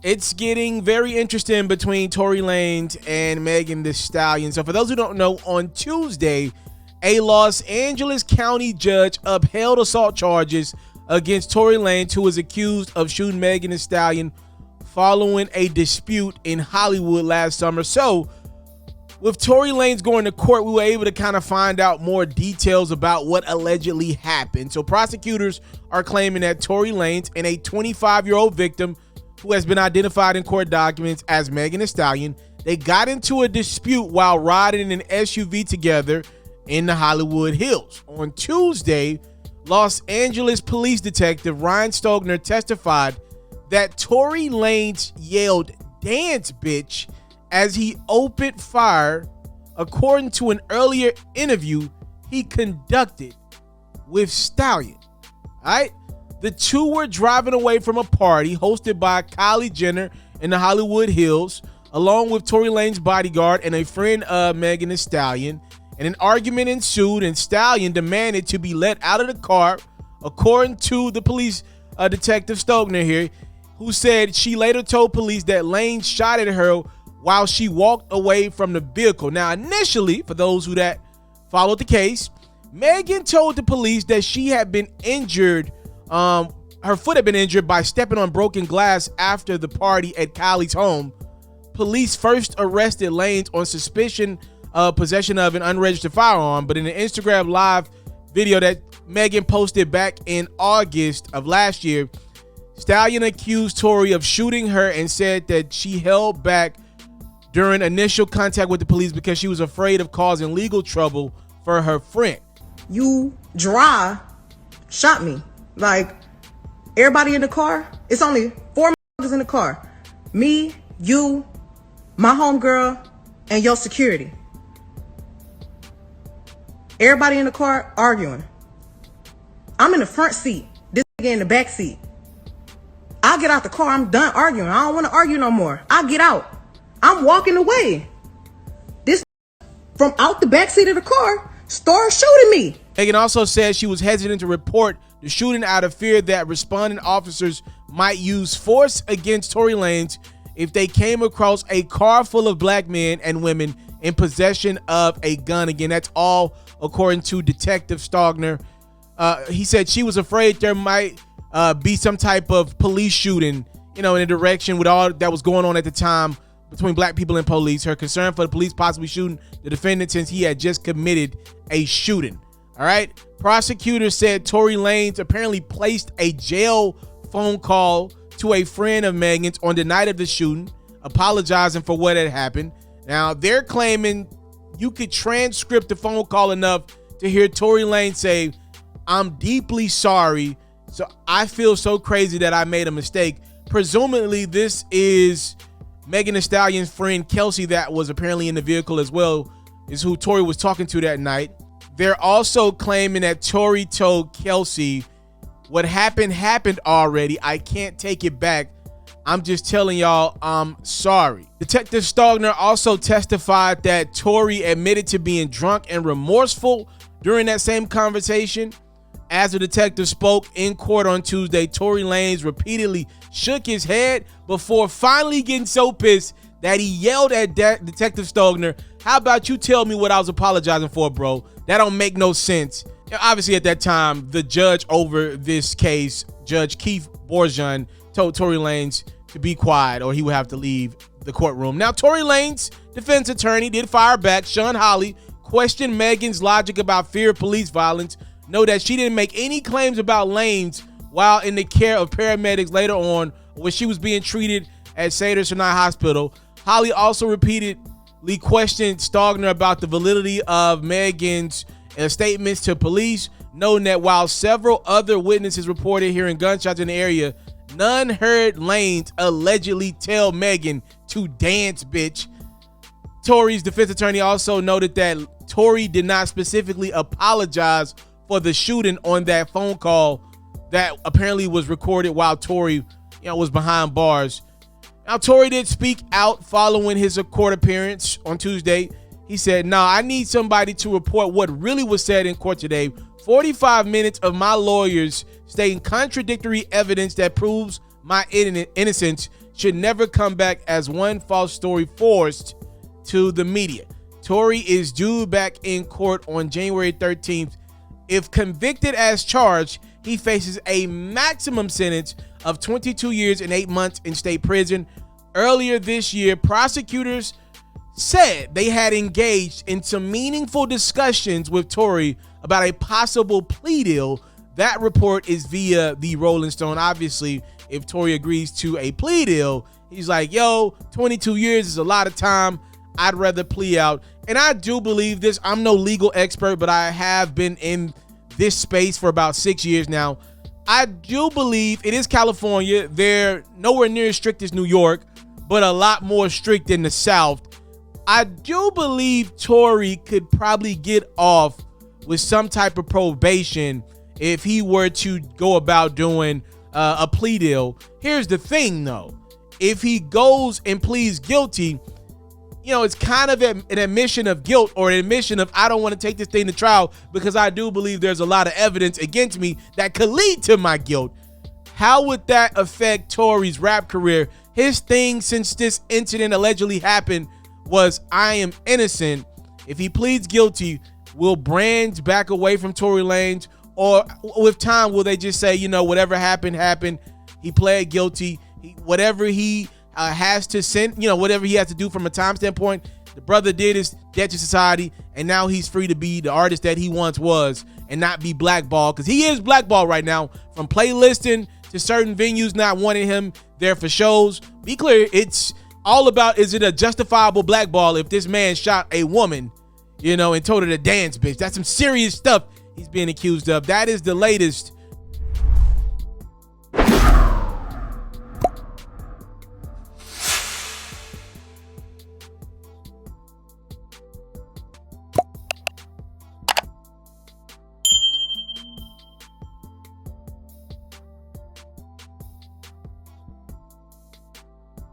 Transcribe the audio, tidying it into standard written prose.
It's getting very interesting between Tory Lanez and Megan Thee Stallion. So for those who don't know, on Tuesday, a Los Angeles County judge upheld assault charges against Tory Lanez, who was accused of shooting Megan Thee Stallion following a dispute in Hollywood last summer. So with Tory Lanez going to court, we were able to kind of find out more details about what allegedly happened. So prosecutors are claiming that Tory Lanez and a 25-year-old victim who has been identified in court documents as Megan Thee Stallion, they got into a dispute while riding in an SUV together in the Hollywood Hills. On Tuesday, Los Angeles police detective Ryan Stogner testified that Tory Lanez yelled, "Dance, bitch," as he opened fire, according to an earlier interview he conducted with Stallion. All right? The two were driving away from a party hosted by Kylie Jenner in the Hollywood Hills, along with Tory Lanez's bodyguard and a friend of Megan Thee Stallion. And an argument ensued, and Stallion demanded to be let out of the car, according to the police detective Stogner here, who said she later told police that Lanez shot at her while she walked away from the vehicle. Now, initially, for those who that followed the case, Megan told the police that she had been injured. Her foot had been injured by stepping on broken glass after the party at Kylie's home. Police first arrested Lanez on suspicion of possession of an unregistered firearm, but in an Instagram live video that Megan posted back in August of last year, Stallion accused Tory of shooting her and said that she held back during initial contact with the police because she was afraid of causing legal trouble for her friend. You dry shot me. Like, everybody in the car, it's only 4 motherfuckers in the car. Me, you, my homegirl, and your security. Everybody in the car arguing. I'm in the front seat. This nigga in the back seat. I get out the car. I'm done arguing. I don't want to argue no more. I get out. I'm walking away. This from out the back seat of the car started shooting me. Megan also said she was hesitant to report the shooting out of fear that responding officers might use force against Tory Lanez if they came across a car full of black men and women in possession of a gun. Again, that's all according to Detective Stogner. He said she was afraid there might be some type of police shooting, in a direction with all that was going on at the time between black people and police. Her concern for the police possibly shooting the defendant since he had just committed a shooting. All right. Prosecutors said Tory Lanez apparently placed a jail phone call to a friend of Megan's on the night of the shooting, apologizing for what had happened. Now, they're claiming you could transcript the phone call enough to hear Tory Lanez say, "I'm deeply sorry. So I feel so crazy that I made a mistake." Presumably, this is Megan Thee Stallion's friend Kelsey that was apparently in the vehicle as well, is who Tory was talking to that night. They're also claiming that Tory told Kelsey, "What happened already. I can't take it back. I'm just telling y'all I'm sorry." Detective Stogner also testified that Tory admitted to being drunk and remorseful during that same conversation. As the detective spoke in court on Tuesday, Tory Lanez repeatedly shook his head before finally getting so pissed that he yelled at Detective Stogner, "How about you tell me what I was apologizing for, bro? That don't make no sense." Obviously, at that time, the judge over this case, Judge Keith Borjan, told Tory Lanez to be quiet or he would have to leave the courtroom. Now, Tory Lanez's defense attorney did fire back. Sean Hawley questioned Megan's logic about fear of police violence. Know that she didn't make any claims about Lanez while in the care of paramedics later on when she was being treated at Cedars-Sinai Hospital. Hawley also repeatedly questioned Stogner about the validity of Megan's statements to police, noting that while several other witnesses reported hearing gunshots in the area, none heard Lanez allegedly tell Megan to dance, bitch. Tory's defense attorney also noted that Tory did not specifically apologize for the shooting on that phone call that apparently was recorded while Tory, was behind bars. Now, Tory did speak out following his court appearance on Tuesday. He said, "Nah, I need somebody to report what really was said in court today. 45 minutes of my lawyers stating contradictory evidence that proves my innocence should never come back as one false story forced to the media. Tory is due back in court on January 13th. If convicted as charged, he faces a maximum sentence of 22 years and 8 months in state prison. Earlier this year, prosecutors said they had engaged in some meaningful discussions with Tory about a possible plea deal. That report is via the Rolling Stone. Obviously, if Tory agrees to a plea deal, he's like, yo, 22 years is a lot of time. I'd rather plea out. And I do believe this. I'm no legal expert, but I have been in this space for about 6 years now. I do believe it is California. They're nowhere near as strict as New York, but a lot more strict in the South. I do believe Tory could probably get off with some type of probation if he were to go about doing a plea deal. Here's the thing, though. If he goes and pleads guilty, you know, it's kind of an admission of guilt, or an admission of, I don't want to take this thing to trial because I do believe there's a lot of evidence against me that could lead to my guilt. How would that affect Tory's rap career? His thing since this incident allegedly happened was, I am innocent. If he pleads guilty, will brands back away from Tory Lanez? Or with time, will they just say, you know, whatever happened, happened. He pled guilty. Whatever he has to send, you know, whatever he has to do from a time standpoint, the brother did his debt to society, and now he's free to be the artist that he once was and not be blackballed, because he is blackballed right now from playlisting to certain venues not wanting him there for shows. Be clear, it's all about, is it a justifiable blackball if this man shot a woman, you know, and told her to dance, bitch? That's some serious stuff he's being accused of. That is the latest